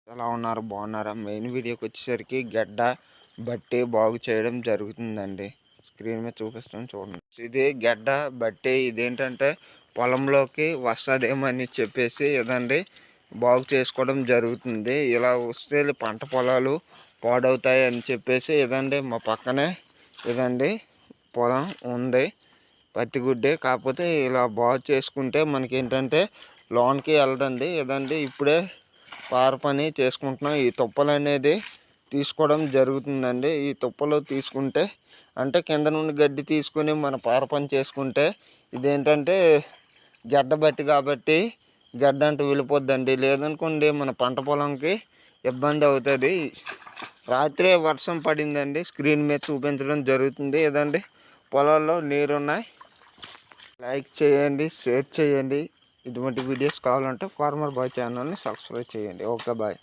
ఎలా ఉన్నారు? బాగున్నారా? మెయిన్ వీడియోకి వచ్చేసరికి గడ్డ బట్టి బాగు చేయడం జరుగుతుందండి. స్క్రీన్ మీద చూపిస్తాను చూడండి. ఇది గడ్డ బట్టి ఇదేంటంటే పొలంలోకి వస్తుందేమని చెప్పేసి ఇదండి బాగు చేసుకోవడం జరుగుతుంది. ఇలా వస్తే పంట పొలాలు పాడవుతాయి అని చెప్పేసి ఇదండి మా పక్కనే ఇదండి పొలం ఉంది, పత్తిగుడ్డే. కాకపోతే ఇలా బాగు చేసుకుంటే మనకి ఏంటంటే లోన్కి వెళ్ళదండి. ఇదండి ఇప్పుడే పార పని చేసుకుంటున్నాం. ఈ తుప్పలు అనేది తీసుకోవడం జరుగుతుందండి. ఈ తుప్పలు తీసుకుంటే అంటే కింద నుండి గడ్డి తీసుకుని మన పార పని చేసుకుంటే ఇదేంటంటే గడ్డ బట్టి కాబట్టి గడ్డ అంటూ వెళ్ళిపోద్దండి. లేదనుకోండి మన పంట పొలంకి ఇబ్బంది అవుతుంది. రాత్రే వర్షం పడిందండి, స్క్రీన్ మీద చూపించడం జరుగుతుంది. ఇదండి పొలాల్లో నీరున్నాయి. లైక్ చేయండి, షేర్ చేయండి. ఇటువంటి వీడియోస్ కావాలంటే ఫార్మర్ బాయ్ ఛానల్ని సబ్స్క్రైబ్ చేయండి. Okay bye.